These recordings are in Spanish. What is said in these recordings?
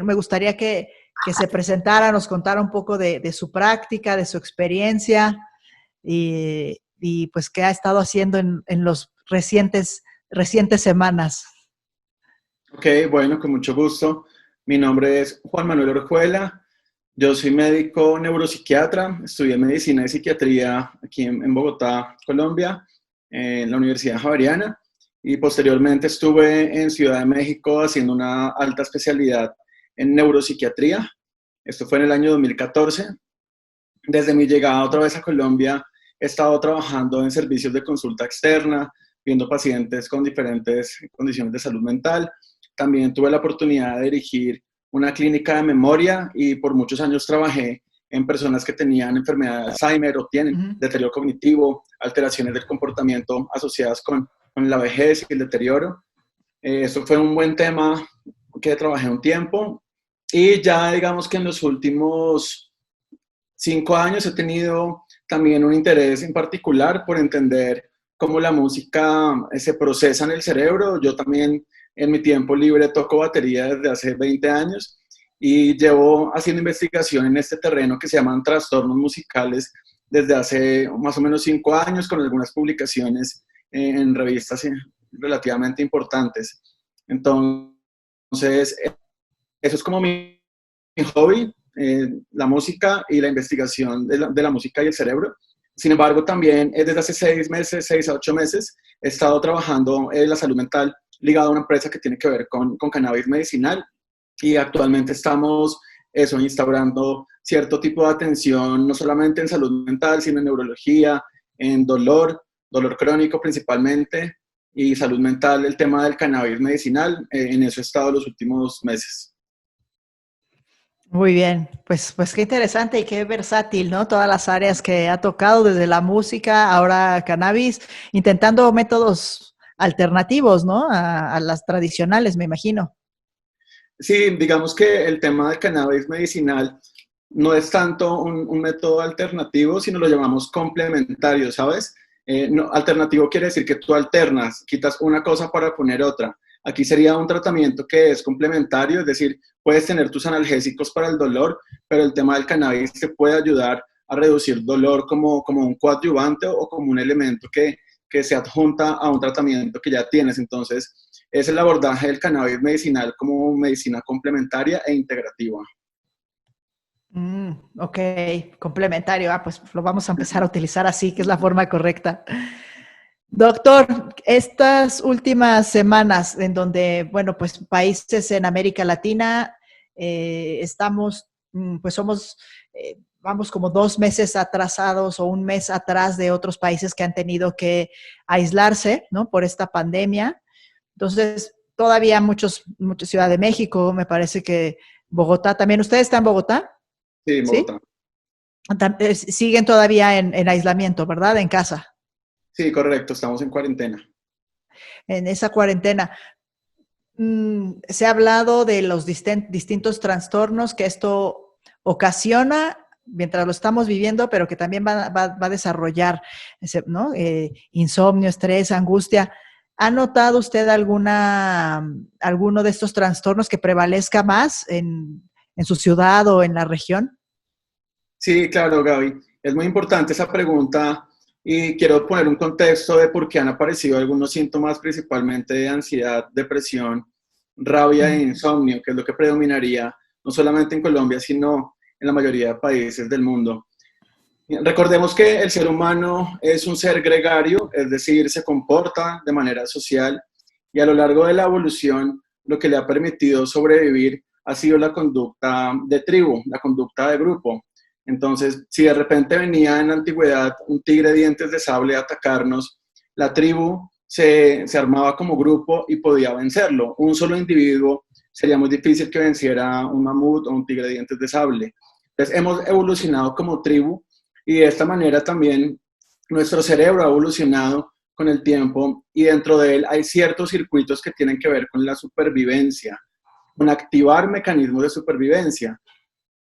me gustaría que se presentara, nos contara un poco de su práctica, de su experiencia y pues qué ha estado haciendo en los recientes semanas. Ok, bueno, con mucho gusto. Mi nombre es Juan Manuel Orjuela. Yo soy médico neuropsiquiatra. Estudié medicina y psiquiatría aquí en Bogotá, Colombia, en la Universidad Javeriana. Y posteriormente estuve en Ciudad de México haciendo una alta especialidad en neuropsiquiatría. Esto fue en el año 2014. Desde mi llegada otra vez a Colombia, he estado trabajando en servicios de consulta externa, viendo pacientes con diferentes condiciones de salud mental. También tuve la oportunidad de dirigir una clínica de memoria y por muchos años trabajé en personas que tenían enfermedad de Alzheimer o tienen deterioro cognitivo, alteraciones del comportamiento asociadas con la vejez y el deterioro. Eso fue un buen tema que trabajé un tiempo y ya digamos que en los últimos 5 años he tenido también un interés en particular por entender cómo la música se procesa en el cerebro. Yo también en mi tiempo libre toco batería desde hace 20 años y llevo haciendo investigación en este terreno que se llaman trastornos musicales desde hace más o menos 5 años con algunas publicaciones en revistas relativamente importantes. Entonces, eso es como mi hobby, la música y la investigación de la música y el cerebro. Sin embargo, también desde hace 6 a 8 meses, he estado trabajando en la salud mental ligado a una empresa que tiene que ver con cannabis medicinal y actualmente estamos instaurando cierto tipo de atención, no solamente en salud mental, sino en neurología, en dolor crónico principalmente, y salud mental, el tema del cannabis medicinal. En eso he estado los últimos meses. Muy bien, pues qué interesante y qué versátil, ¿no? Todas las áreas que ha tocado, desde la música, ahora cannabis, intentando métodos alternativos, ¿no? A las tradicionales, me imagino. Sí, digamos que el tema del cannabis medicinal no es tanto un método alternativo, sino lo llamamos complementario, ¿sabes? No, alternativo quiere decir que tú alternas, quitas una cosa para poner otra. Aquí sería un tratamiento que es complementario, es decir, puedes tener tus analgésicos para el dolor, pero el tema del cannabis te puede ayudar a reducir dolor como un coadyuvante o como un elemento que se adjunta a un tratamiento que ya tienes. Entonces, es el abordaje del cannabis medicinal como medicina complementaria e integrativa. Ok, complementario. Pues lo vamos a empezar a utilizar así, que es la forma correcta. Doctor, estas últimas semanas en donde, bueno, pues países en América Latina estamos, pues somos, vamos como 2 meses atrasados o un mes atrás de otros países que han tenido que aislarse, ¿no? Por esta pandemia. Entonces, todavía mucha Ciudad de México, me parece que Bogotá también. ¿Ustedes están en Bogotá? Sí, en ¿Sí? Bogotá. Siguen todavía en aislamiento, ¿verdad? En casa, Sí, correcto, estamos en cuarentena. en esa cuarentena. Se ha hablado de los distintos trastornos que esto ocasiona mientras lo estamos viviendo, pero que también va a desarrollar, ¿no? Insomnio, estrés, angustia. ¿Ha notado usted alguno de estos trastornos que prevalezca más en su ciudad o en la región? Sí, claro, Gaby. Es muy importante esa pregunta y quiero poner un contexto de por qué han aparecido algunos síntomas, principalmente de ansiedad, depresión, rabia e insomnio, que es lo que predominaría no solamente en Colombia, sino en la mayoría de países del mundo. Recordemos que el ser humano es un ser gregario, es decir, se comporta de manera social y a lo largo de la evolución lo que le ha permitido sobrevivir ha sido la conducta de tribu, la conducta de grupo. Entonces, si de repente venía en la antigüedad un tigre de dientes de sable a atacarnos, la tribu se armaba como grupo y podía vencerlo. Un solo individuo sería muy difícil que venciera un mamut o un tigre de dientes de sable. Entonces, hemos evolucionado como tribu y de esta manera también nuestro cerebro ha evolucionado con el tiempo y dentro de él hay ciertos circuitos que tienen que ver con la supervivencia, con activar mecanismos de supervivencia.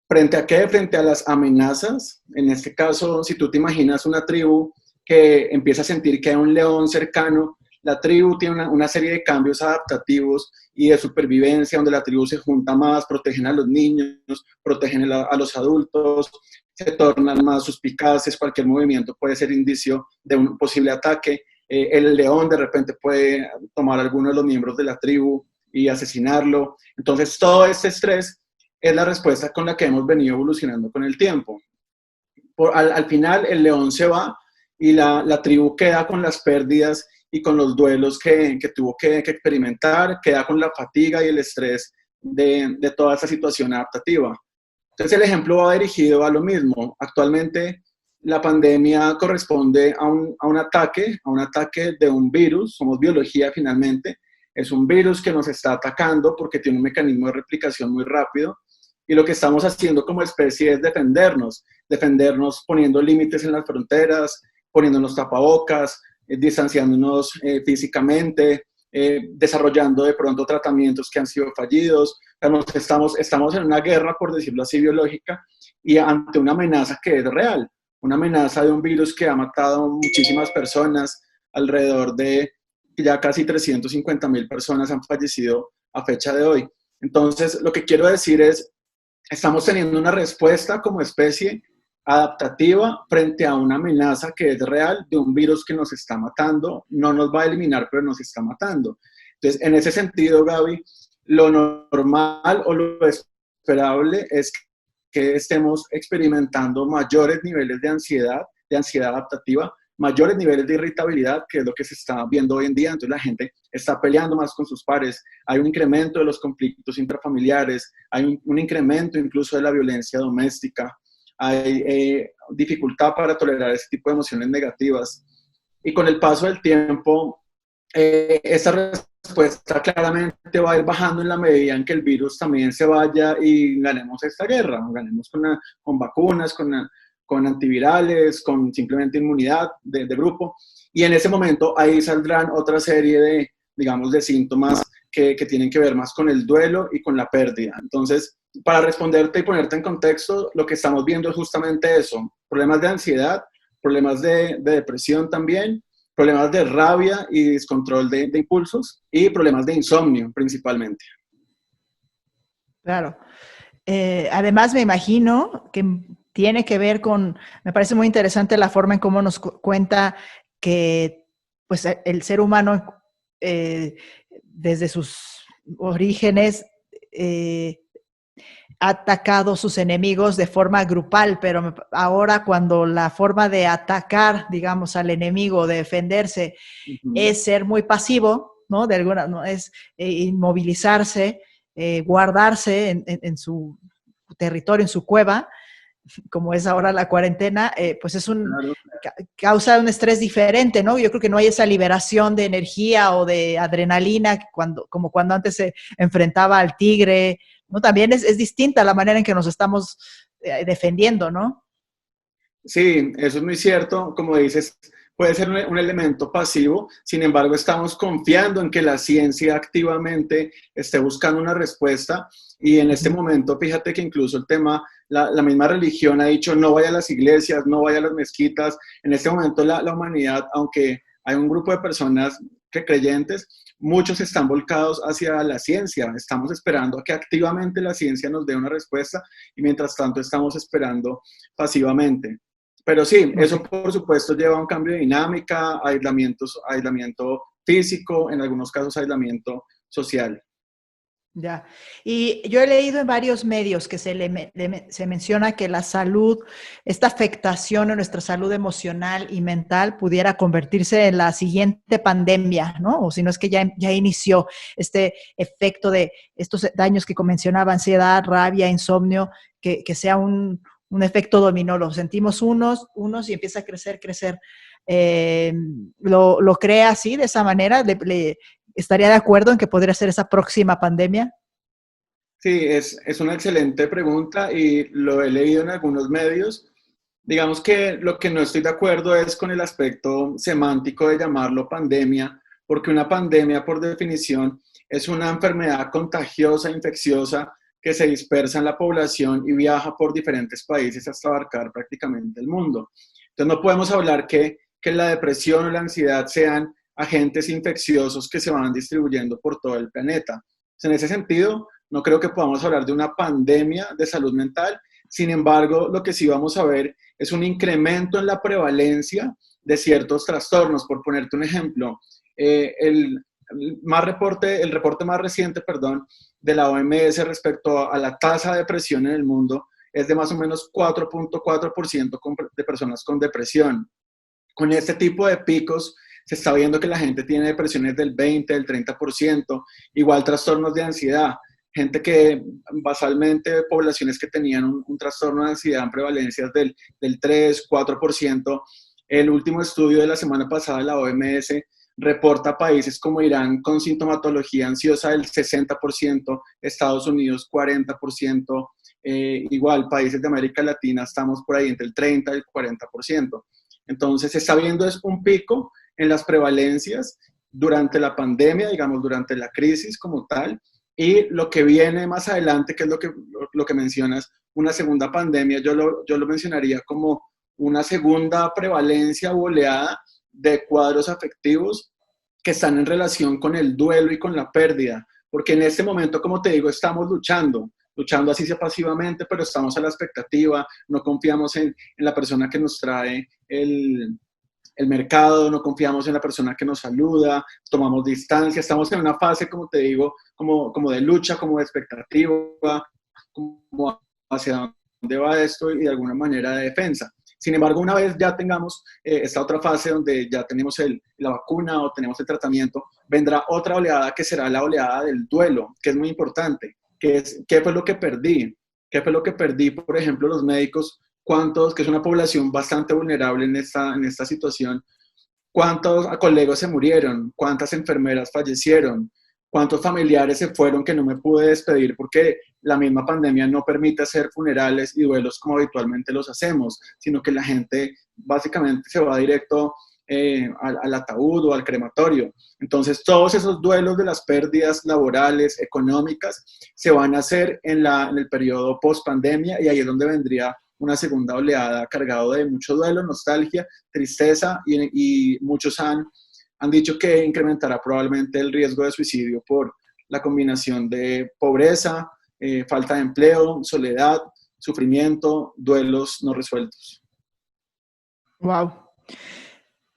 ¿Frente a qué? Frente a las amenazas. En este caso, si tú te imaginas una tribu que empieza a sentir que hay un león cercano, la tribu tiene una serie de cambios adaptativos y de supervivencia, donde la tribu se junta más, protegen a los niños, protegen a los adultos, se tornan más suspicaces, cualquier movimiento puede ser indicio de un posible ataque. El león de repente puede tomar a alguno de los miembros de la tribu y asesinarlo. Entonces, todo este estrés es la respuesta con la que hemos venido evolucionando con el tiempo. Al final, el león se va y la tribu queda con las pérdidas y con los duelos que tuvo que experimentar, queda con la fatiga y el estrés de toda esa situación adaptativa. Entonces, el ejemplo va dirigido a lo mismo. Actualmente, la pandemia corresponde a un ataque de un virus. Somos biología finalmente. Es un virus que nos está atacando porque tiene un mecanismo de replicación muy rápido. Y lo que estamos haciendo como especie es defendernos poniendo límites en las fronteras, poniéndonos tapabocas, distanciándonos físicamente, desarrollando de pronto tratamientos que han sido fallidos. Estamos en una guerra, por decirlo así, biológica, y ante una amenaza que es real, una amenaza de un virus que ha matado a muchísimas personas, alrededor de ya casi 350.000 personas han fallecido a fecha de hoy. Entonces, lo que quiero decir es, estamos teniendo una respuesta como especie adaptativa frente a una amenaza que es real de un virus que nos está matando, no nos va a eliminar, pero nos está matando. Entonces, en ese sentido, Gaby, lo normal o lo esperable es que estemos experimentando mayores niveles de ansiedad adaptativa, mayores niveles de irritabilidad, que es lo que se está viendo hoy en día. Entonces la gente está peleando más con sus pares, hay un incremento de los conflictos intrafamiliares, hay un incremento incluso de la violencia doméstica, hay dificultad para tolerar ese tipo de emociones negativas. Y con el paso del tiempo, esta respuesta claramente va a ir bajando en la medida en que el virus también se vaya y ganemos esta guerra, ganemos con vacunas, con antivirales, con simplemente inmunidad de grupo. Y en ese momento ahí saldrán otra serie de, digamos, de síntomas que tienen que ver más con el duelo y con la pérdida. Entonces, para responderte y ponerte en contexto, lo que estamos viendo es justamente eso: problemas de ansiedad, problemas de depresión también, problemas de rabia y descontrol de impulsos, y problemas de insomnio principalmente. Claro. Además, me imagino que tiene que ver con, me parece muy interesante la forma en cómo nos cuenta que pues, el ser humano, desde sus orígenes, ha atacado a sus enemigos de forma grupal, pero ahora cuando la forma de atacar, digamos, al enemigo, de defenderse, es ser muy pasivo, ¿no? De alguna, no es inmovilizarse, guardarse en su territorio, en su cueva, como es ahora la cuarentena, pues es causa un estrés diferente, ¿no? Yo creo que no hay esa liberación de energía o de adrenalina como cuando antes se enfrentaba al tigre, ¿no? También es distinta la manera en que nos estamos defendiendo, ¿no? Sí, eso es muy cierto. Como dices, puede ser un elemento pasivo. Sin embargo, estamos confiando en que la ciencia activamente esté buscando una respuesta. Y en este momento, fíjate que incluso el tema, la misma religión ha dicho: no vaya a las iglesias, no vaya a las mezquitas. En este momento la humanidad, aunque hay un grupo de personas creyentes, muchos están volcados hacia la ciencia. Estamos esperando a que activamente la ciencia nos dé una respuesta, y mientras tanto estamos esperando pasivamente. Pero sí, eso por supuesto lleva a un cambio de dinámica, aislamiento físico, en algunos casos aislamiento social. Ya. Y yo he leído en varios medios que se menciona que la salud, esta afectación en nuestra salud emocional y mental pudiera convertirse en la siguiente pandemia, ¿no? O si no es que ya inició este efecto de estos daños que mencionaba: ansiedad, rabia, insomnio, que sea un efecto dominó. Lo sentimos unos y empieza a crecer. ¿Lo cree así, de esa manera? ¿Estaría de acuerdo en que podría ser esa próxima pandemia? Sí, es una excelente pregunta y lo he leído en algunos medios. Digamos que lo que no estoy de acuerdo es con el aspecto semántico de llamarlo pandemia, porque una pandemia, por definición, es una enfermedad contagiosa, infecciosa, que se dispersa en la población y viaja por diferentes países hasta abarcar prácticamente el mundo. Entonces no podemos hablar que la depresión o la ansiedad sean agentes infecciosos que se van distribuyendo por todo el planeta. En ese sentido, no creo que podamos hablar de una pandemia de salud mental. Sin embargo, lo que sí vamos a ver es un incremento en la prevalencia de ciertos trastornos. Por ponerte un ejemplo, el reporte más reciente, perdón, de la OMS respecto a la tasa de depresión en el mundo es de más o menos 4.4% de personas con depresión. Con este tipo de picos se está viendo que la gente tiene depresiones del 20, del 30%, igual trastornos de ansiedad. Gente que basalmente, poblaciones que tenían un trastorno de ansiedad en prevalencias del 3, 4%. El último estudio de la semana pasada de la OMS reporta países como Irán con sintomatología ansiosa del 60%, Estados Unidos 40%, igual países de América Latina estamos por ahí entre el 30 y el 40%. Entonces se está viendo es un pico en las prevalencias durante la pandemia, digamos, durante la crisis como tal, y lo que viene más adelante, que es lo que mencionas, una segunda pandemia, yo lo mencionaría como una segunda prevalencia o oleada de cuadros afectivos que están en relación con el duelo y con la pérdida, porque en este momento, como te digo, estamos luchando así sea pasivamente, pero estamos a la expectativa, no confiamos en la persona que nos trae el mercado, no confiamos en la persona que nos saluda, tomamos distancia, estamos en una fase, como te digo, como de lucha, como de expectativa, como hacia dónde va esto y de alguna manera de defensa. Sin embargo, una vez ya tengamos esta otra fase donde ya tenemos la vacuna o tenemos el tratamiento, vendrá otra oleada que será la oleada del duelo, que es muy importante. ¿Qué fue lo que perdí? ¿Qué fue lo que perdí? Por ejemplo, los médicos, que es una población bastante vulnerable en esta situación, ¿cuántos colegas se murieron? ¿Cuántas enfermeras fallecieron? ¿Cuántos familiares se fueron que no me pude despedir porque la misma pandemia no permite hacer funerales y duelos como habitualmente los hacemos, sino que la gente básicamente se va directo al ataúd o al crematorio? Entonces, todos esos duelos de las pérdidas laborales, económicas, se van a hacer en el periodo post-pandemia, y ahí es donde vendría una segunda oleada cargado de mucho duelo, nostalgia, tristeza, y muchos han dicho que incrementará probablemente el riesgo de suicidio por la combinación de pobreza, falta de empleo, soledad, sufrimiento, duelos no resueltos. Wow.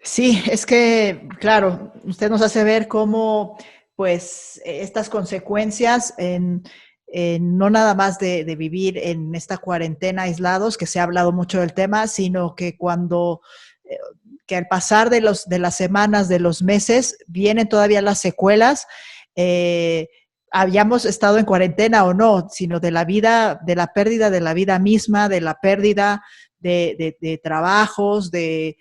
Sí, es que, claro, usted nos hace ver cómo, pues, estas consecuencias no nada más de vivir en esta cuarentena aislados, que se ha hablado mucho del tema, sino que que al pasar de las semanas, de los meses, vienen todavía las secuelas, habíamos estado en cuarentena o no, sino de la vida, de la pérdida de la vida misma, de la pérdida de trabajos, de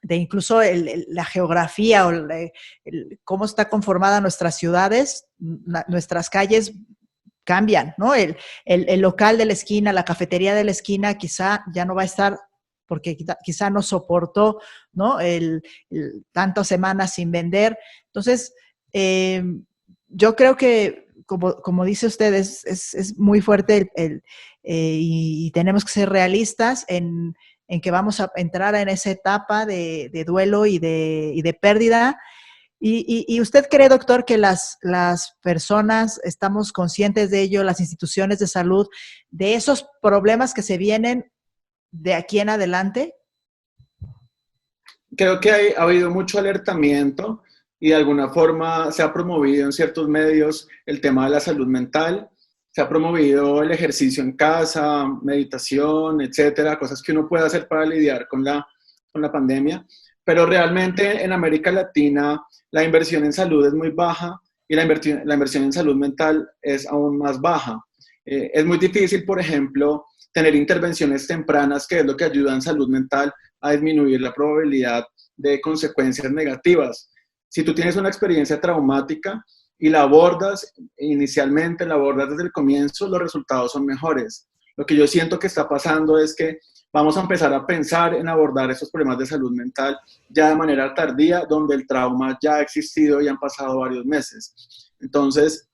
incluso la geografía o cómo está conformada nuestras ciudades, nuestras calles cambian, ¿no? El local de la esquina, la cafetería de la esquina quizá ya no va a estar porque quizá no soportó, ¿no? Tantas semanas sin vender. Entonces, yo creo que, como dice usted, es muy fuerte y tenemos que ser realistas en que vamos a entrar en esa etapa de duelo y de pérdida. ¿Y usted cree, doctor, que las personas estamos conscientes de ello, las instituciones de salud, de esos problemas que se vienen de aquí en adelante? Creo que ha habido mucho alertamiento y de alguna forma se ha promovido en ciertos medios el tema de la salud mental. Se ha promovido el ejercicio en casa, meditación, etcétera, cosas que uno puede hacer para lidiar con la pandemia. Pero realmente en América Latina la inversión en salud es muy baja y la inversión en salud mental es aún más baja. Es muy difícil, por ejemplo, tener intervenciones tempranas, que es lo que ayuda en salud mental a disminuir la probabilidad de consecuencias negativas. Si tú tienes una experiencia traumática y la abordas inicialmente, la abordas desde el comienzo, los resultados son mejores. Lo que yo siento que está pasando es que vamos a empezar a pensar en abordar esos problemas de salud mental ya de manera tardía, donde el trauma ya ha existido y han pasado varios meses. Entonces,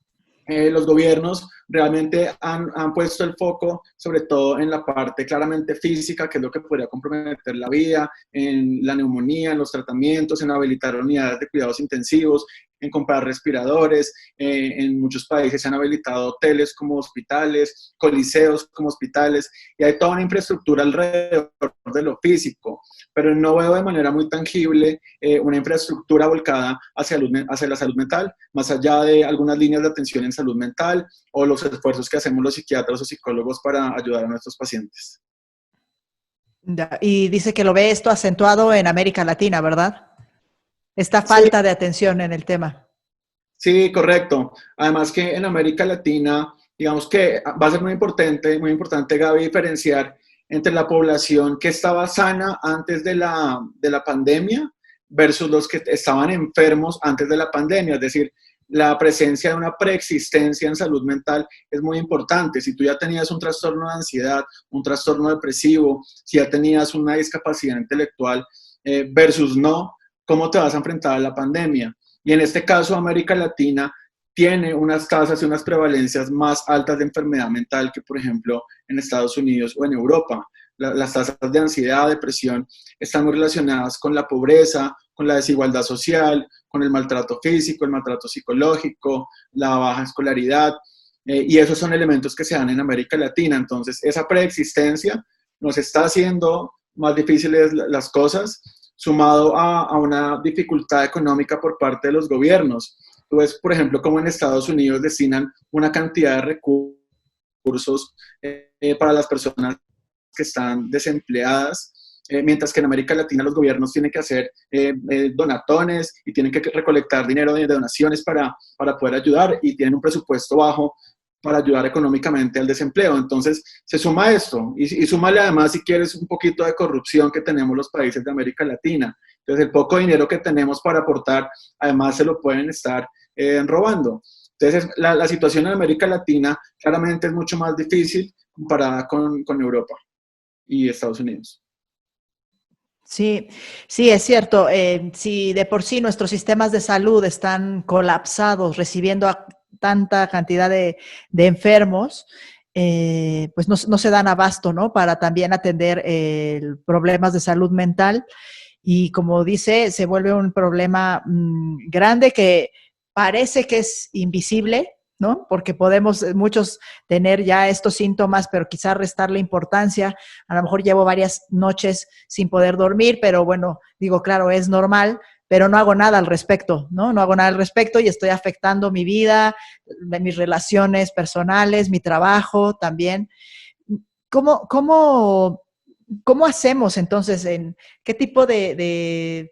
los gobiernos realmente han puesto el foco sobre todo en la parte claramente física, que es lo que podría comprometer la vida, en la neumonía, en los tratamientos, en habilitar unidades de cuidados intensivos, en comprar respiradores. En muchos países se han habilitado hoteles como hospitales, coliseos como hospitales, y hay toda una infraestructura alrededor de lo físico, pero no veo de manera muy tangible una infraestructura volcada hacia la salud mental, más allá de algunas líneas de atención en salud mental o los esfuerzos que hacemos los psiquiatras o psicólogos para ayudar a nuestros pacientes. Y dice que lo ve esto acentuado en América Latina, ¿verdad? Esta Sí, falta de atención en el tema. sí, correcto. Además que en América Latina, digamos que va a ser muy importante, Gaby, diferenciar entre la población que estaba sana antes de la pandemia versus los que estaban enfermos antes de la pandemia. Es decir, la presencia de una preexistencia en salud mental es muy importante. Si tú ya tenías un trastorno de ansiedad, un trastorno depresivo, si ya tenías una discapacidad intelectual versus no, ¿cómo te vas a enfrentar a la pandemia? Y en este caso, América Latina tiene unas tasas y unas prevalencias más altas de enfermedad mental que, por ejemplo, en Estados Unidos o en Europa. Las tasas de ansiedad, depresión, están muy relacionadas con la pobreza, con la desigualdad social, con el maltrato físico, el maltrato psicológico, la baja escolaridad, y esos son elementos que se dan en América Latina. Entonces, esa preexistencia nos está haciendo más difíciles las cosas, sumado a una dificultad económica por parte de los gobiernos. Tú ves, por ejemplo, cómo en Estados Unidos destinan una cantidad de recursos para las personas que están desempleadas, mientras que en América Latina los gobiernos tienen que hacer donatones y tienen que recolectar dinero de donaciones para poder ayudar, y tienen un presupuesto bajo para ayudar económicamente al desempleo. Entonces, se suma esto y súmale además, si quieres, un poquito de corrupción que tenemos los países de América Latina. Entonces, el poco dinero que tenemos para aportar, además se lo pueden estar robando. Entonces, la situación en América Latina claramente es mucho más difícil comparada con Europa y Estados Unidos. Sí, sí, es cierto. Si de por sí nuestros sistemas de salud están colapsados, recibiendo a tanta cantidad de enfermos, pues no se dan abasto, ¿no? Para también atender problemas de salud mental. Y como dice, se vuelve un problema grande que parece que es invisible, ¿no? Porque podemos muchos tener ya estos síntomas, pero quizás restarle importancia. A lo mejor llevo varias noches sin poder dormir, pero bueno, digo, claro, es normal, pero no hago nada al respecto, ¿no? No hago nada al respecto y estoy afectando mi vida, mis relaciones personales, mi trabajo también. ¿Cómo ¿Cómo hacemos entonces? ¿Qué tipo de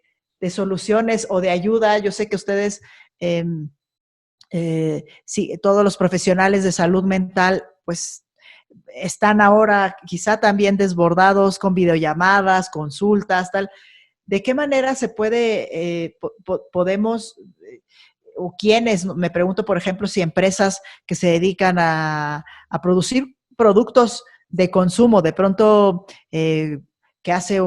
soluciones o de ayuda? Yo sé que ustedes, eh, sí, todos los profesionales de salud mental, pues están ahora quizá también desbordados con videollamadas, consultas, tal. ¿De qué manera se puede, podemos, o quiénes, me pregunto, por ejemplo, si empresas que se dedican a producir productos de consumo, de pronto que hace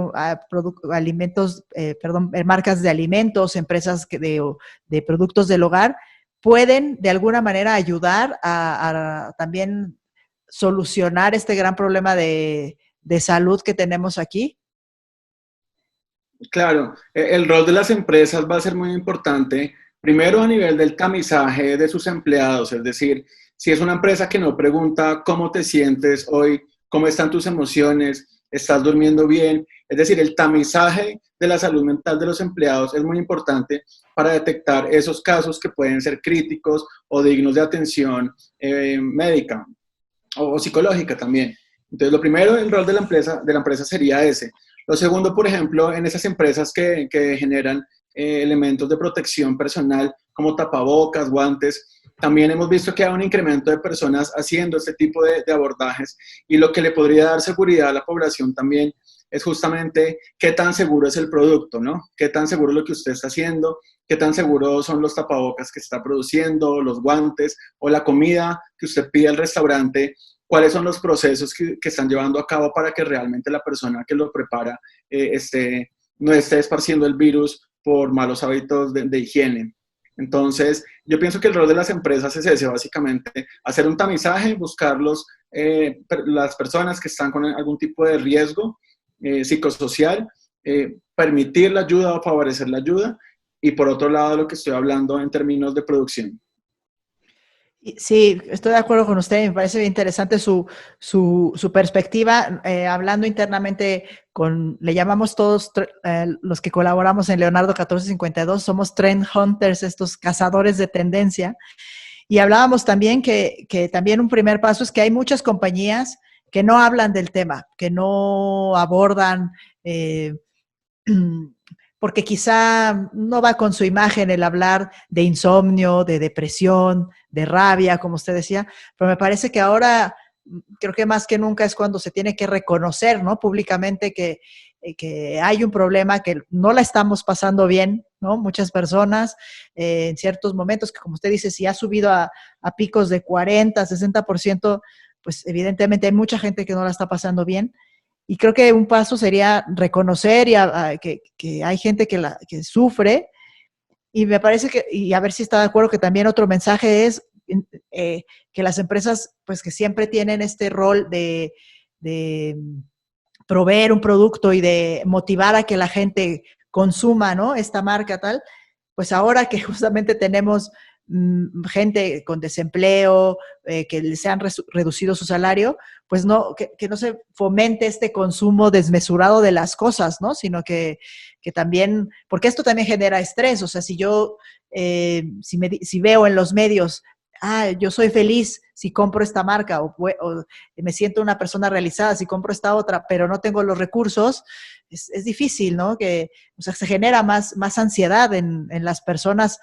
alimentos, perdón, marcas de alimentos, empresas de productos del hogar, pueden de alguna manera ayudar a también solucionar este gran problema de salud que tenemos aquí? Claro, el rol de las empresas va a ser muy importante, primero a nivel del tamizaje de sus empleados, es decir, si es una empresa que no pregunta cómo te sientes hoy, cómo están tus emociones, estás durmiendo bien, es decir, el tamizaje de la salud mental de los empleados es muy importante para detectar esos casos que pueden ser críticos o dignos de atención médica o psicológica también. Entonces, lo primero, el rol de la empresa sería ese. Lo segundo, por ejemplo, en esas empresas que generan elementos de protección personal como tapabocas, guantes, también hemos visto que hay un incremento de personas haciendo este tipo de abordajes, y lo que le podría dar seguridad a la población también es justamente qué tan seguro es el producto, ¿no? Qué tan seguro es lo que usted está haciendo, qué tan seguro son los tapabocas que está produciendo, los guantes o la comida que usted pide al restaurante, cuáles son los procesos que están llevando a cabo para que realmente la persona que lo prepara no esté esparciendo el virus por malos hábitos de higiene. Entonces, yo pienso que el rol de las empresas es ese, básicamente, hacer un tamizaje, buscar las personas que están con algún tipo de riesgo psicosocial, permitir la ayuda o favorecer la ayuda, y por otro lado, lo que estoy hablando en términos de producción. Sí, estoy de acuerdo con usted. Me parece bien interesante su perspectiva. Hablando internamente le llamamos todos los que colaboramos en Leonardo 1452, somos trend hunters, estos cazadores de tendencia. Y hablábamos también que también un primer paso es que hay muchas compañías que no hablan del tema, que no abordan porque quizá no va con su imagen el hablar de insomnio, de depresión, de rabia, como usted decía, pero me parece que ahora creo que más que nunca es cuando se tiene que reconocer, ¿no? Públicamente que hay un problema, que no la estamos pasando bien, ¿no? Muchas personas en ciertos momentos, que como usted dice, si ha subido a picos de 40, 60%, pues evidentemente hay mucha gente que no la está pasando bien. Y creo que un paso sería reconocer que hay gente que sufre, y me parece y a ver si está de acuerdo, que también otro mensaje es que las empresas, pues que siempre tienen este rol de proveer un producto y de motivar a que la gente consuma, ¿no? Esta marca tal, pues ahora que justamente tenemos gente con desempleo, que les han reducido su salario, pues no, que no se fomente este consumo desmesurado de las cosas, ¿no? Sino que también, porque esto también genera estrés, o sea, si yo, si veo en los medios, yo soy feliz si compro esta marca, o me siento una persona realizada si compro esta otra, pero no tengo los recursos, es difícil, ¿no? O sea, se genera más ansiedad en las personas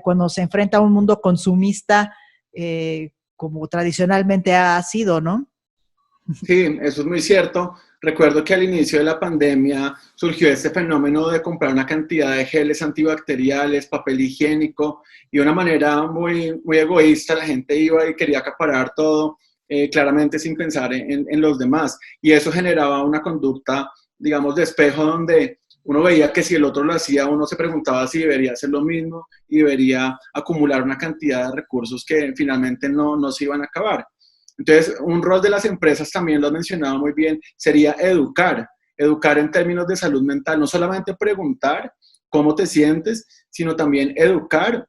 cuando se enfrenta a un mundo consumista como tradicionalmente ha sido, ¿no? Sí, eso es muy cierto. Recuerdo que al inicio de la pandemia surgió este fenómeno de comprar una cantidad de geles antibacteriales, papel higiénico, y de una manera muy egoísta la gente iba y quería acaparar todo, claramente sin pensar en los demás. Y eso generaba una conducta, digamos, de espejo, donde uno veía que si el otro lo hacía, uno se preguntaba si debería hacer lo mismo y debería acumular una cantidad de recursos que finalmente no se iban a acabar. Entonces, un rol de las empresas, también lo has mencionado muy bien, sería educar en términos de salud mental, no solamente preguntar cómo te sientes, sino también educar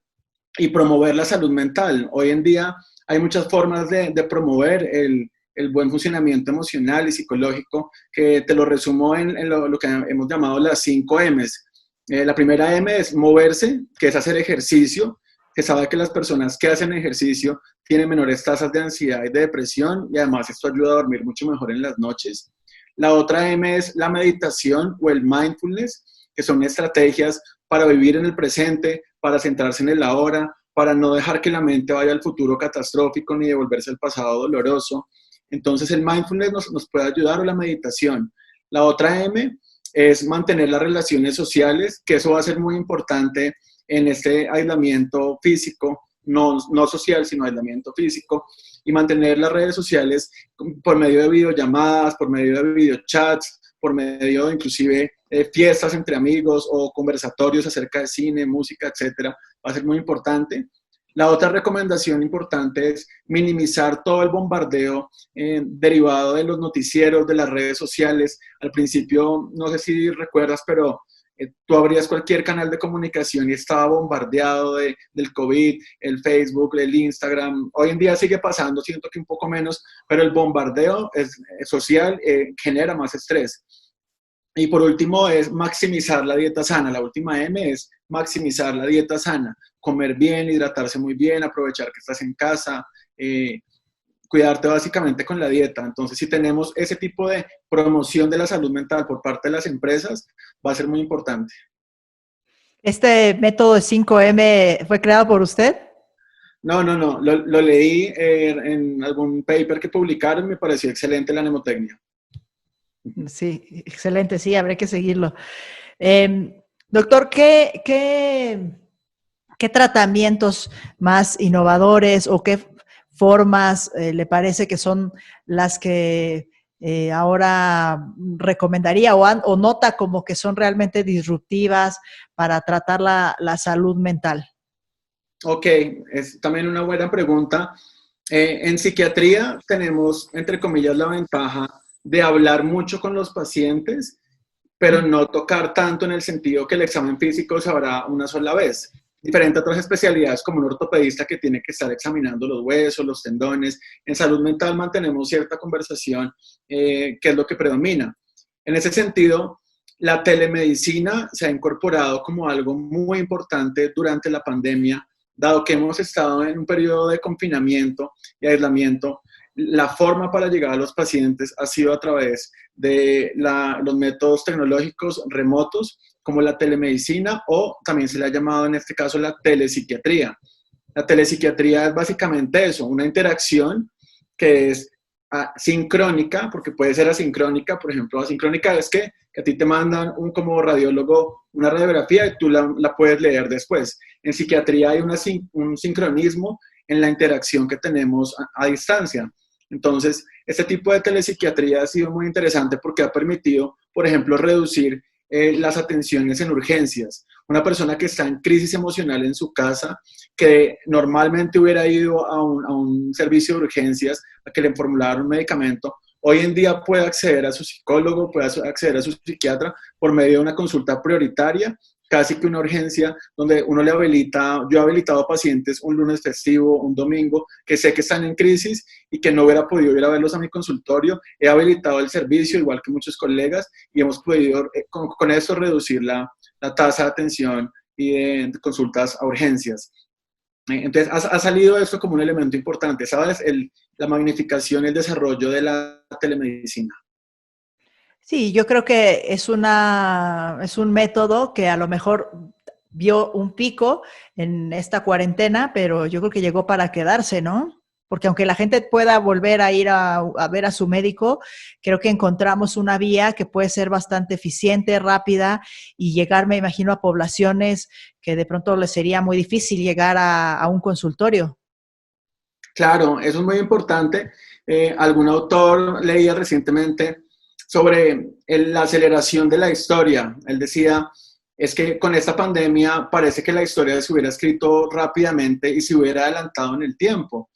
y promover la salud mental. Hoy en día hay muchas formas de promover el buen funcionamiento emocional y psicológico, que te lo resumo en lo que hemos llamado las 5 M's. La primera M es moverse, que es hacer ejercicio. Se sabe que las personas que hacen ejercicio tienen menores tasas de ansiedad y de depresión, y además esto ayuda a dormir mucho mejor en las noches. La otra M es la meditación o el mindfulness, que son estrategias para vivir en el presente, para centrarse en el ahora, para no dejar que la mente vaya al futuro catastrófico ni devolverse al pasado doloroso. Entonces el mindfulness nos puede ayudar, o la meditación. La otra M es mantener las relaciones sociales, que eso va a ser muy importante en este aislamiento físico, no social, sino aislamiento físico, y mantener las redes sociales por medio de videollamadas, por medio de videochats, por medio de inclusive fiestas entre amigos o conversatorios acerca de cine, música, etcétera, va a ser muy importante. La otra recomendación importante es minimizar todo el bombardeo derivado de los noticieros, de las redes sociales. Al principio, no sé si recuerdas, pero tú abrías cualquier canal de comunicación y estaba bombardeado del COVID, el Facebook, el Instagram. Hoy en día sigue pasando, siento que un poco menos, pero el bombardeo social genera más estrés. Y por último es maximizar la dieta sana. La última M es maximizar la dieta sana. Comer bien, hidratarse muy bien, aprovechar que estás en casa, cuidarte básicamente con la dieta. Entonces, si tenemos ese tipo de promoción de la salud mental por parte de las empresas, va a ser muy importante. ¿Este método de 5M fue creado por usted? No. Lo leí en algún paper que publicaron, me pareció excelente la mnemotecnia. Sí, excelente, sí, habrá que seguirlo. Doctor, ¿qué tratamientos más innovadores o qué formas le parece que son las que ahora recomendaría o nota como que son realmente disruptivas para tratar la salud mental? Ok, es también una buena pregunta. En psiquiatría tenemos, entre comillas, la ventaja de hablar mucho con los pacientes, pero no tocar tanto en el sentido que el examen físico se hará una sola vez. Diferente a otras especialidades como un ortopedista que tiene que estar examinando los huesos, los tendones. En salud mental mantenemos cierta conversación, que es lo que predomina. En ese sentido, la telemedicina se ha incorporado como algo muy importante durante la pandemia, dado que hemos estado en un periodo de confinamiento y aislamiento. La forma para llegar a los pacientes ha sido a través de los métodos tecnológicos remotos, como la telemedicina, o también se le ha llamado en este caso la telepsiquiatría. La telepsiquiatría es básicamente eso, una interacción que es sincrónica, porque puede ser asincrónica. Por ejemplo, asincrónica es que a ti te mandan como radiólogo una radiografía y tú la puedes leer después. En psiquiatría hay un sincronismo en la interacción que tenemos a distancia. Entonces, este tipo de telepsiquiatría ha sido muy interesante porque ha permitido, por ejemplo, reducir las atenciones en urgencias. Una persona que está en crisis emocional en su casa, que normalmente hubiera ido a un servicio de urgencias a que le formularan un medicamento, hoy en día puede acceder a su psicólogo, puede acceder a su psiquiatra por medio de una consulta prioritaria, casi que una urgencia donde uno le habilita. Yo he habilitado pacientes un lunes festivo, un domingo, que sé que están en crisis y que no hubiera podido ir a verlos a mi consultorio. He habilitado el servicio, igual que muchos colegas, y hemos podido con eso reducir la tasa de atención y de consultas a urgencias. Entonces, ha salido esto como un elemento importante, ¿sabes? La magnificación y el desarrollo de la telemedicina. Sí, yo creo que es un método que a lo mejor vio un pico en esta cuarentena, pero yo creo que llegó para quedarse, ¿no? Porque aunque la gente pueda volver a ir a ver a su médico, creo que encontramos una vía que puede ser bastante eficiente, rápida y llegar, me imagino, a poblaciones que de pronto les sería muy difícil llegar a un consultorio. Claro, eso es muy importante. Algún autor leía recientemente sobre la aceleración de la historia. Él decía, es que con esta pandemia parece que la historia se hubiera escrito rápidamente y se hubiera adelantado en el tiempo.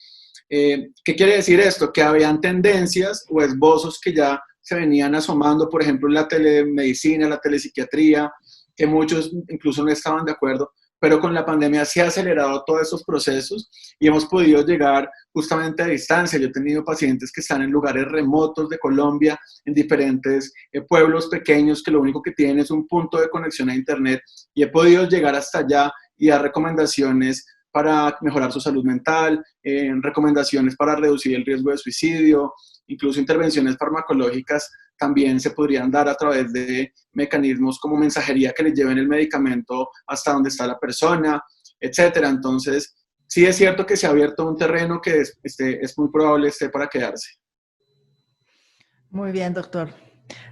¿Qué quiere decir esto? Que habían tendencias o esbozos que ya se venían asomando, por ejemplo, en la telemedicina, la telepsiquiatría, que muchos incluso no estaban de acuerdo, pero con la pandemia se ha acelerado todos esos procesos y hemos podido llegar justamente a distancia. Yo he tenido pacientes que están en lugares remotos de Colombia, en diferentes pueblos pequeños, que lo único que tienen es un punto de conexión a Internet, y he podido llegar hasta allá y dar recomendaciones para mejorar su salud mental, recomendaciones para reducir el riesgo de suicidio, incluso intervenciones farmacológicas también se podrían dar a través de mecanismos como mensajería que le lleven el medicamento hasta donde está la persona, etcétera. Entonces, sí es cierto que se ha abierto un terreno que es muy probable esté para quedarse. Muy bien, doctor.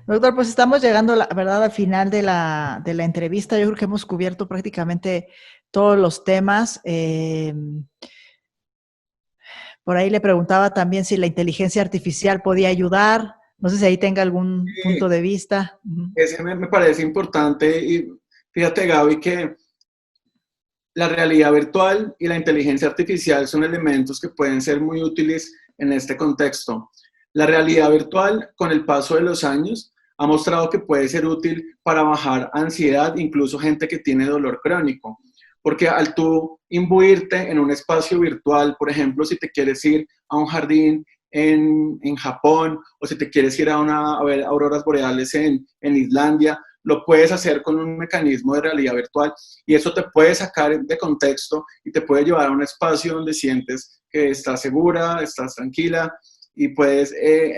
Doctor, pues estamos llegando, la verdad, al final de la entrevista. Yo creo que hemos cubierto prácticamente todos los temas. Por ahí le preguntaba también si la inteligencia artificial podía ayudar. No sé si ahí tenga algún punto Sí, de vista. ese me parece importante. Y fíjate, Gaby, que la realidad virtual y la inteligencia artificial son elementos que pueden ser muy útiles en este contexto. La realidad virtual, con el paso de los años, ha mostrado que puede ser útil para bajar ansiedad, incluso gente que tiene dolor crónico. Porque al tú imbuirte en un espacio virtual, por ejemplo, si te quieres ir a un jardín en Japón, o si te quieres ir a ver auroras boreales en Islandia, lo puedes hacer con un mecanismo de realidad virtual, y eso te puede sacar de contexto y te puede llevar a un espacio donde sientes que estás segura, estás tranquila, y puedes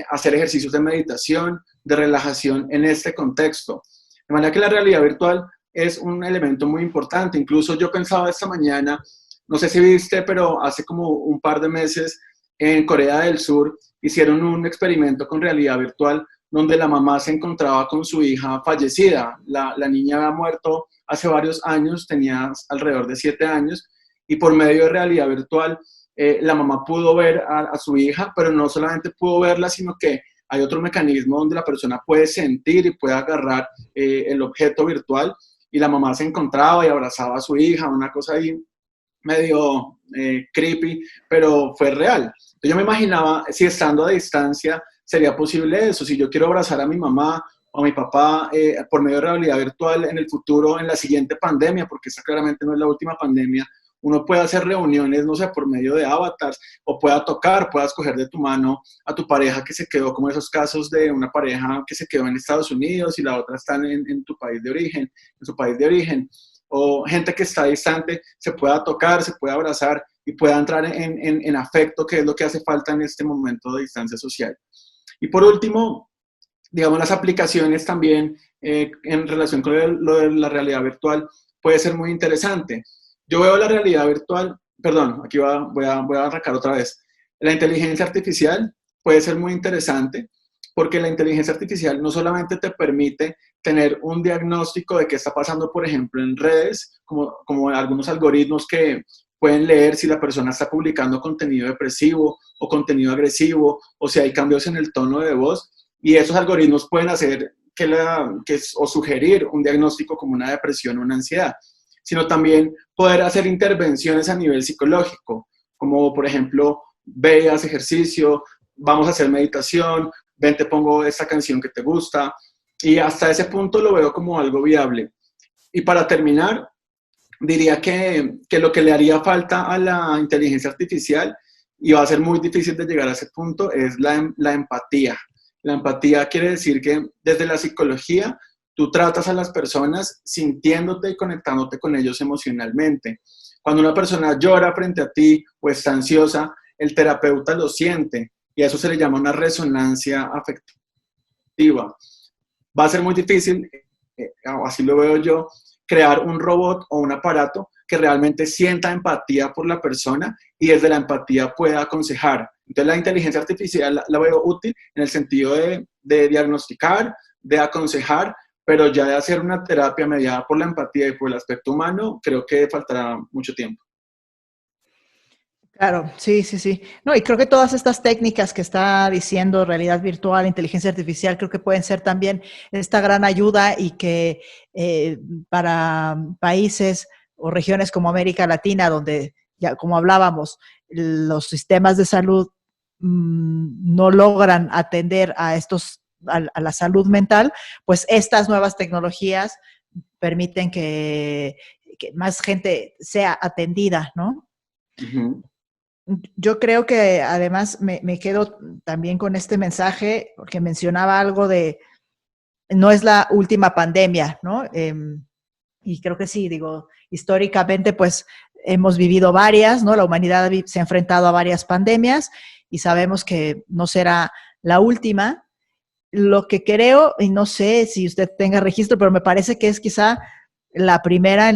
hacer ejercicios de meditación, de relajación en este contexto. De manera que la realidad virtual es un elemento muy importante. Incluso yo pensaba esta mañana, no sé si viste, pero hace como un par de meses en Corea del Sur hicieron un experimento con realidad virtual donde la mamá se encontraba con su hija fallecida. La niña había muerto hace varios años, tenía alrededor de 7 años, y por medio de realidad virtual la mamá pudo ver a su hija, pero no solamente pudo verla, sino que hay otro mecanismo donde la persona puede sentir y puede agarrar el objeto virtual, y la mamá se encontraba y abrazaba a su hija, una cosa ahí medio creepy, pero fue real. Entonces yo me imaginaba si estando a distancia sería posible eso, si yo quiero abrazar a mi mamá o a mi papá por medio de realidad virtual en el futuro, en la siguiente pandemia, porque esta claramente no es la última pandemia, uno puede hacer reuniones, no sé, por medio de avatars, o pueda tocar, puedas coger de tu mano a tu pareja que se quedó, como esos casos de una pareja que se quedó en Estados Unidos y la otra está en tu país de origen, en su país de origen, o gente que está distante, se pueda tocar, se pueda abrazar y pueda entrar en afecto, que es lo que hace falta en este momento de distancia social. Y por último, digamos, las aplicaciones también en relación con lo de la realidad virtual puede ser muy interesante. Yo veo la realidad virtual, perdón, aquí voy a arrancar otra vez. La inteligencia artificial puede ser muy interesante porque la inteligencia artificial no solamente te permite tener un diagnóstico de qué está pasando, por ejemplo, en redes, como algunos algoritmos que pueden leer si la persona está publicando contenido depresivo o contenido agresivo, o si hay cambios en el tono de voz, y esos algoritmos pueden hacer o sugerir un diagnóstico como una depresión o una ansiedad, sino también poder hacer intervenciones a nivel psicológico, como por ejemplo, ve y haz ejercicio, vamos a hacer meditación, ven, te pongo esta canción que te gusta, y hasta ese punto lo veo como algo viable. Y para terminar, diría que lo que le haría falta a la inteligencia artificial, y va a ser muy difícil de llegar a ese punto, es la empatía. La empatía quiere decir que desde la psicología tú tratas a las personas sintiéndote y conectándote con ellos emocionalmente. Cuando una persona llora frente a ti o está ansiosa, el terapeuta lo siente y a eso se le llama una resonancia afectiva. Va a ser muy difícil, así lo veo yo, crear un robot o un aparato que realmente sienta empatía por la persona y desde la empatía pueda aconsejar. Entonces la inteligencia artificial la veo útil en el sentido de diagnosticar, de aconsejar, pero ya de hacer una terapia mediada por la empatía y por el aspecto humano, creo que faltará mucho tiempo. Claro, sí, sí, sí. No, y creo que todas estas técnicas que está diciendo realidad virtual, inteligencia artificial, creo que pueden ser también esta gran ayuda y que para países o regiones como América Latina, donde ya como hablábamos, los sistemas de salud no logran atender a la salud mental, pues estas nuevas tecnologías permiten que más gente sea atendida, ¿no? Uh-huh. Yo creo que además me quedo también con este mensaje, porque mencionaba algo de, no es la última pandemia, ¿no? Y creo que sí, digo, históricamente pues hemos vivido varias, ¿no? La humanidad se ha enfrentado a varias pandemias y sabemos que no será la última. Lo que creo, y no sé si usted tenga registro, pero me parece que es quizá la primera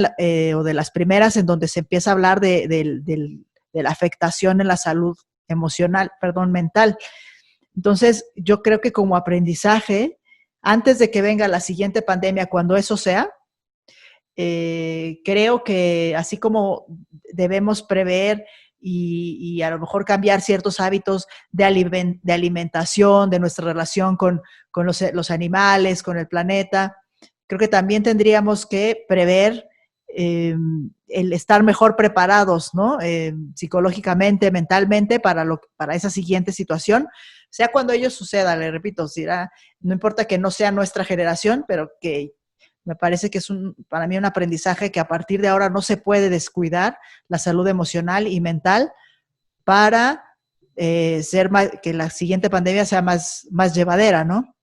o de las primeras en donde se empieza a hablar de la afectación en la salud emocional, perdón, mental. Entonces, yo creo que como aprendizaje, antes de que venga la siguiente pandemia, cuando eso sea, creo que así como debemos prever y a lo mejor cambiar ciertos hábitos de alimentación, de nuestra relación con los animales, con el planeta, creo que también tendríamos que prever el estar mejor preparados, ¿no? Psicológicamente, mentalmente, para esa siguiente situación, sea cuando ello suceda, le repito, no importa que no sea nuestra generación, pero que me parece que es para mí un aprendizaje que a partir de ahora no se puede descuidar la salud emocional y mental para que la siguiente pandemia sea más llevadera, ¿no?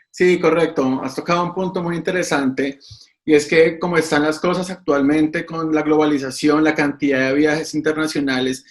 Sí, correcto. Has tocado un punto muy interesante y es que como están las cosas actualmente con la globalización, la cantidad de viajes internacionales,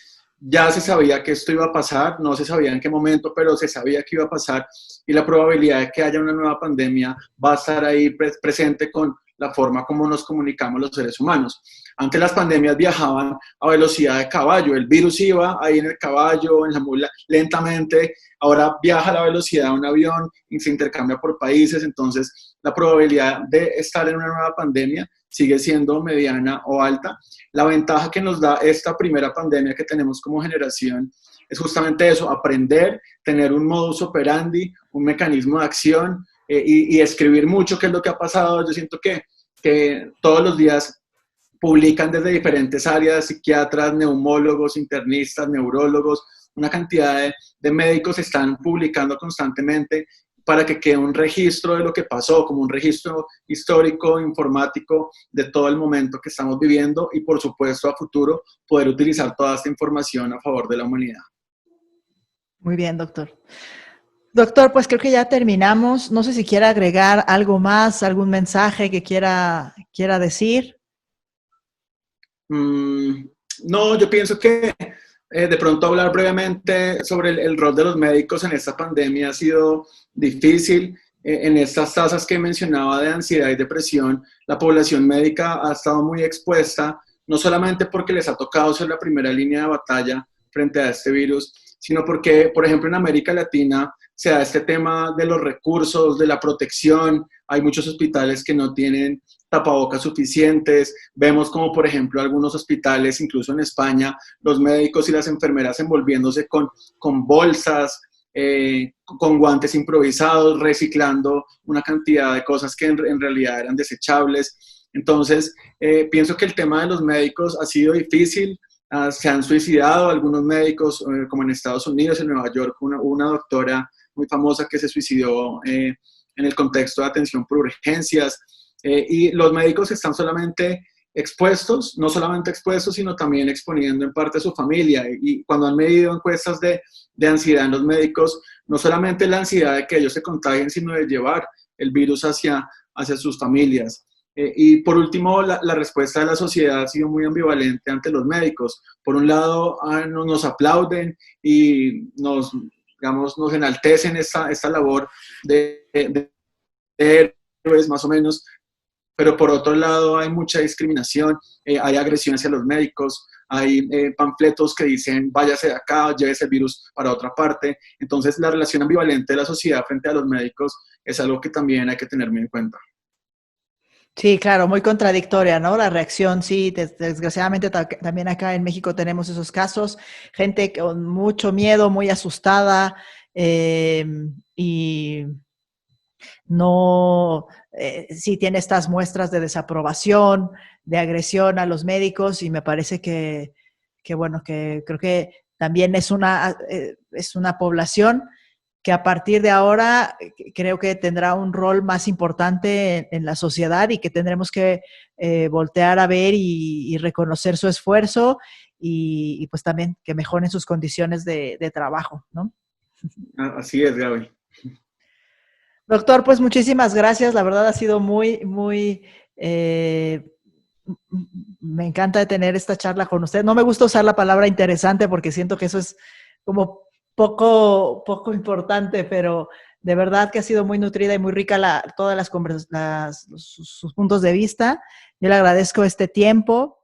ya se sabía que esto iba a pasar, no se sabía en qué momento, pero se sabía que iba a pasar y la probabilidad de que haya una nueva pandemia va a estar ahí presente con la forma como nos comunicamos los seres humanos. Antes las pandemias viajaban a velocidad de caballo, el virus iba ahí en el caballo, en la mula, lentamente, ahora viaja a la velocidad de un avión y se intercambia por países, entonces la probabilidad de estar en una nueva pandemia sigue siendo mediana o alta. La ventaja que nos da esta primera pandemia que tenemos como generación es justamente eso, aprender, tener un modus operandi, un mecanismo de acción y escribir mucho qué es lo que ha pasado. Yo siento que todos los días publican desde diferentes áreas, psiquiatras, neumólogos, internistas, neurólogos, una cantidad de médicos están publicando constantemente para que quede un registro de lo que pasó, como un registro histórico, informático de todo el momento que estamos viviendo y, por supuesto, a futuro poder utilizar toda esta información a favor de la humanidad. Muy bien, doctor. Doctor, pues creo que ya terminamos. No sé si quiera agregar algo más, algún mensaje que quiera decir. No, yo pienso que de pronto hablar brevemente sobre el rol de los médicos en esta pandemia ha sido difícil. En estas tasas que mencionaba de ansiedad y depresión, la población médica ha estado muy expuesta, no solamente porque les ha tocado ser la primera línea de batalla frente a este virus, sino porque, por ejemplo, en América Latina se da este tema de los recursos, de la protección. Hay muchos hospitales que no tienen tapabocas suficientes. Vemos como, por ejemplo, algunos hospitales, incluso en España, los médicos y las enfermeras envolviéndose con bolsas, con guantes improvisados, reciclando una cantidad de cosas que en realidad eran desechables. Entonces, pienso que el tema de los médicos ha sido difícil. Se han suicidado algunos médicos, como en Estados Unidos, en Nueva York, una doctora muy famosa que se suicidó en el contexto de atención por urgencias. Y los médicos están solamente expuestos, no solamente expuestos, sino también exponiendo en parte a su familia. Y cuando han medido encuestas de ansiedad en los médicos, no solamente la ansiedad de que ellos se contagien, sino de llevar el virus hacia sus familias. Y por último, la respuesta de la sociedad ha sido muy ambivalente ante los médicos. Por un lado, nos aplauden y nos enaltecen esta labor de héroes, más o menos, pero por otro lado hay mucha discriminación, hay agresión hacia los médicos, hay panfletos que dicen váyase de acá, llévese el virus para otra parte. Entonces, la relación ambivalente de la sociedad frente a los médicos es algo que también hay que tener muy en cuenta. Sí, claro, muy contradictoria, ¿no? La reacción, sí, desgraciadamente también acá en México tenemos esos casos, gente con mucho miedo, muy asustada, y no, sí tiene estas muestras de desaprobación, de agresión a los médicos, y me parece bueno, que creo que también es una población que a partir de ahora creo que tendrá un rol más importante en la sociedad y que tendremos que voltear a ver y reconocer su esfuerzo y pues también que mejoren sus condiciones de trabajo, ¿no? Así es, Gaby. Doctor, pues muchísimas gracias. La verdad ha sido muy, me encanta tener esta charla con usted. No me gusta usar la palabra interesante porque siento que eso es como poco importante, pero de verdad que ha sido muy nutrida y muy rica todas sus puntos de vista. Yo le agradezco este tiempo